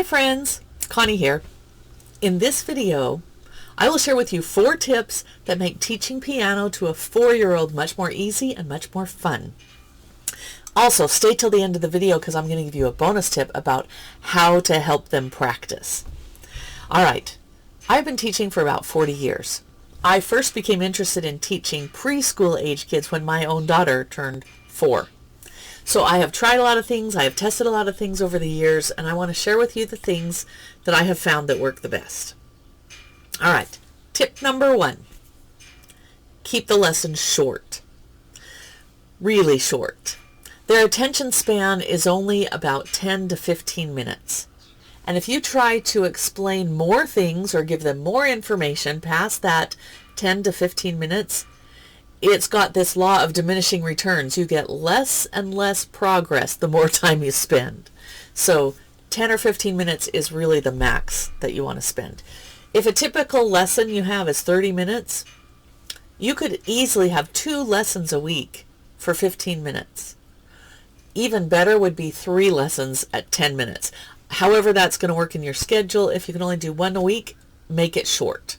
Hi friends, Connie here. In this video, I will share with you 4 tips that make teaching piano to a 4-year-old much more easy and much more fun. Also, stay till the end of the video because I'm going to give you a bonus tip about how to help them practice. Alright, I've been teaching for about 40 years. I first became interested in teaching preschool age kids when my own daughter turned 4. So I have tried a lot of things, I have tested a lot of things over the years, and I want to share with you the things that I have found that work the best. All right, tip number 1. Keep the lesson short. Really short. Their attention span is only about 10 to 15 minutes. And if you try to explain more things or give them more information past that 10 to 15 minutes, it's got this law of diminishing returns. You get less and less progress the more time you spend. So 10 or 15 minutes is really the max that you want to spend. If a typical lesson you have is 30 minutes, you could easily have 2 lessons a week for 15 minutes. Even better would be 3 lessons at 10 minutes. However that's going to work in your schedule. If you can only do 1 a week, make it short.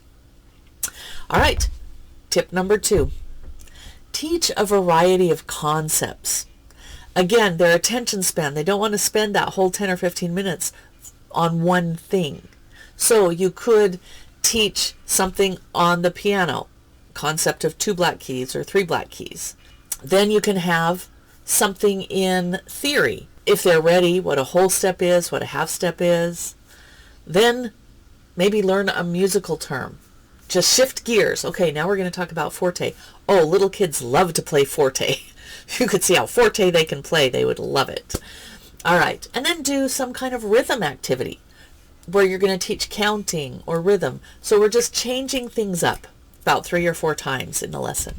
All right, tip number 2. Teach a variety of concepts. Again, their attention span, they don't want to spend that whole 10 or 15 minutes on one thing. So you could teach something on the piano, concept of 2 black keys or 3 black keys. Then you can have something in theory. If they're ready, what a whole step is, what a half step is. Then maybe learn a musical term. Just shift gears. Okay, now we're going to talk about forte. Oh, little kids love to play forte. You could see how forte they can play. They would love it. All right, and then do some kind of rhythm activity where you're going to teach counting or rhythm. So we're just changing things up about 3 or 4 times in the lesson.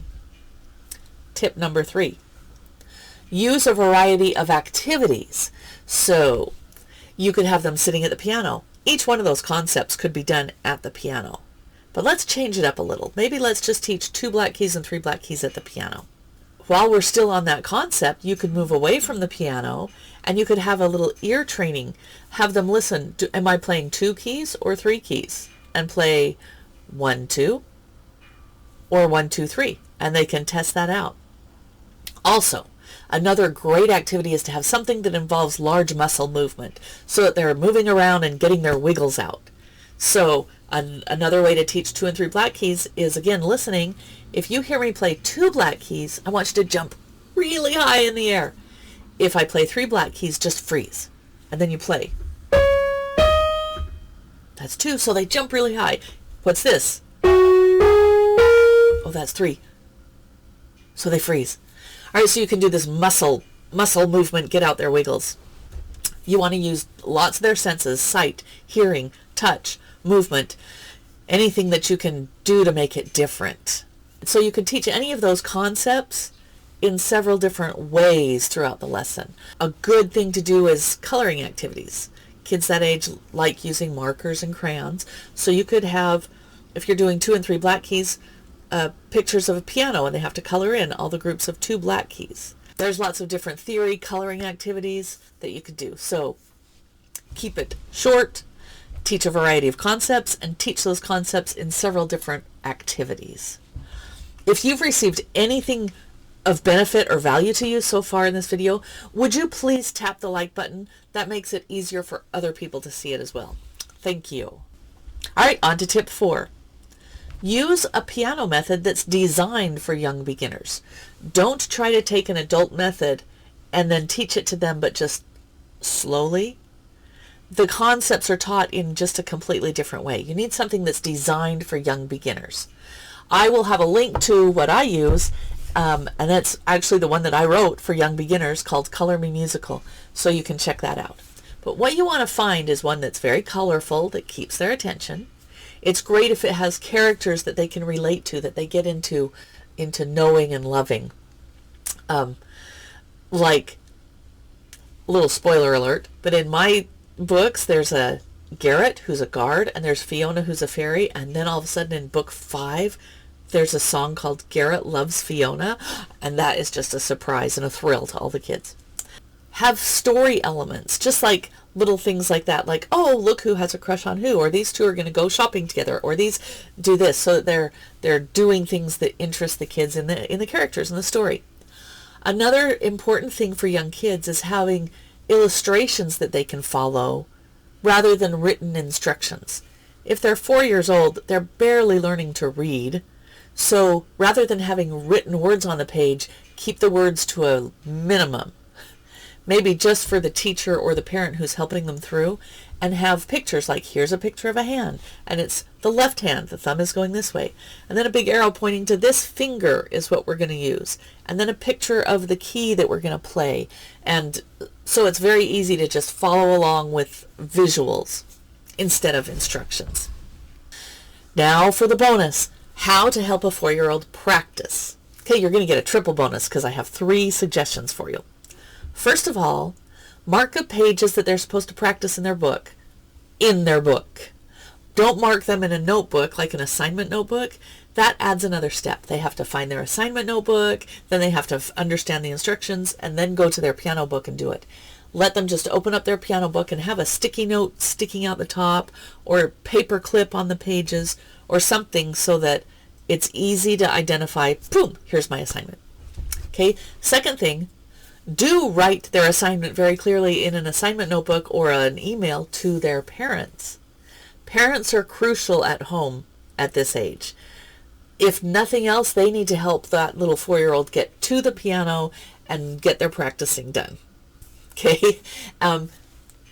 Tip number 3. Use a variety of activities. So you could have them sitting at the piano. Each one of those concepts could be done at the piano. But let's change it up a little. Maybe let's just teach 2 black keys and 3 black keys at the piano. While we're still on that concept, you could move away from the piano and you could have a little ear training. Have them listen. Am I playing 2 keys or 3 keys? And play 1, 2 or 1, 2, 3. And they can test that out. Also, another great activity is to have something that involves large muscle movement so that they're moving around and getting their wiggles out. So another way to teach 2 and 3 black keys is, again, listening. If you hear me play 2 black keys, I want you to jump really high in the air. If I play 3 black keys, just freeze. And then you play. That's 2, so they jump really high. What's this? Oh, that's 3. So they freeze. All right, so you can do this muscle movement, get out their wiggles. You want to use lots of their senses, sight, hearing, touch, movement, anything that you can do to make it different. So you can teach any of those concepts in several different ways throughout the lesson. A good thing to do is coloring activities. Kids that age like using markers and crayons. So you could have, if you're doing 2 and 3 black keys, pictures of a piano and they have to color in all the groups of 2 black keys. There's lots of different theory coloring activities that you could do. So keep it short, teach a variety of concepts, and teach those concepts in several different activities. If you've received anything of benefit or value to you so far in this video, would you please tap the like button? That makes it easier for other people to see it as well. Thank you. All right, on to tip 4. Use a piano method that's designed for young beginners. Don't try to take an adult method and then teach it to them, but just slowly. The concepts are taught in just a completely different way. You need something that's designed for young beginners. I will have a link to what I use, and that's actually the one that I wrote for young beginners called Color Me Musical, so you can check that out. But what you want to find is one that's very colorful, that keeps their attention. It's great if it has characters that they can relate to, that they get into knowing and loving. Like, little spoiler alert, but in my books there's a Garrett who's a guard and there's Fiona who's a fairy, and then all of a sudden in book 5 there's a song called Garrett Loves Fiona, and that is just a surprise and a thrill to all the kids. Have story elements, just like little things like that, like, oh, look who has a crush on who, or these two are going to go shopping together, or these do this, so that they're doing things that interest the kids in the characters in the story. Another important thing for young kids is having illustrations that they can follow rather than written instructions. If they're 4 years old, they're barely learning to read. So rather than having written words on the page, keep the words to a minimum. Maybe just for the teacher or the parent who's helping them through, and have pictures like, here's a picture of a hand, and it's the left hand, the thumb is going this way, and then a big arrow pointing to this finger is what we're going to use, and then a picture of the key that we're going to play. And so it's very easy to just follow along with visuals instead of instructions. Now for the bonus, how to help a 4-year-old practice. Okay, you're going to get a triple bonus because I have 3 suggestions for you. First of all, mark the pages that they're supposed to practice in their book. Don't mark them in a notebook, like an assignment notebook. That adds another step. They have to find their assignment notebook, then they have to understand the instructions, and then go to their piano book and do it. Let them just open up their piano book and have a sticky note sticking out the top, or a paper clip on the pages, or something so that it's easy to identify, boom, here's my assignment. Okay, second thing, do write their assignment very clearly in an assignment notebook or an email to their parents. Parents are crucial at home at this age. If nothing else, they need to help that little 4-year-old get to the piano and get their practicing done. Okay?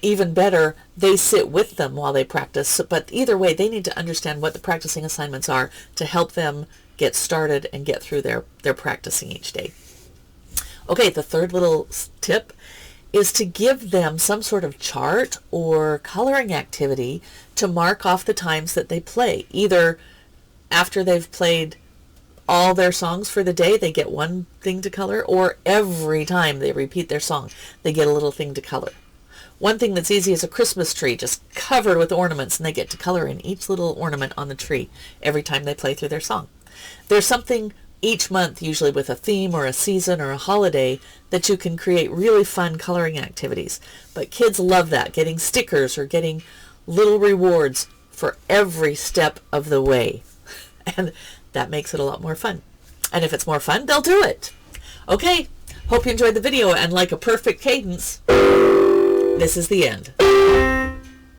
Even better, they sit with them while they practice. But either way, they need to understand what the practicing assignments are to help them get started and get through their practicing each day. Okay, the third little tip is to give them some sort of chart or coloring activity to mark off the times that they play. Either after they've played all their songs for the day, they get one thing to color, or every time they repeat their song, they get a little thing to color. One thing that's easy is a Christmas tree just covered with ornaments, and they get to color in each little ornament on the tree every time they play through their song. There's something each month, usually with a theme or a season or a holiday, that you can create really fun coloring activities. But kids love that, getting stickers or getting little rewards for every step of the way. And that makes it a lot more fun. And if it's more fun, they'll do it. Okay, hope you enjoyed the video, and like a perfect cadence, this is the end.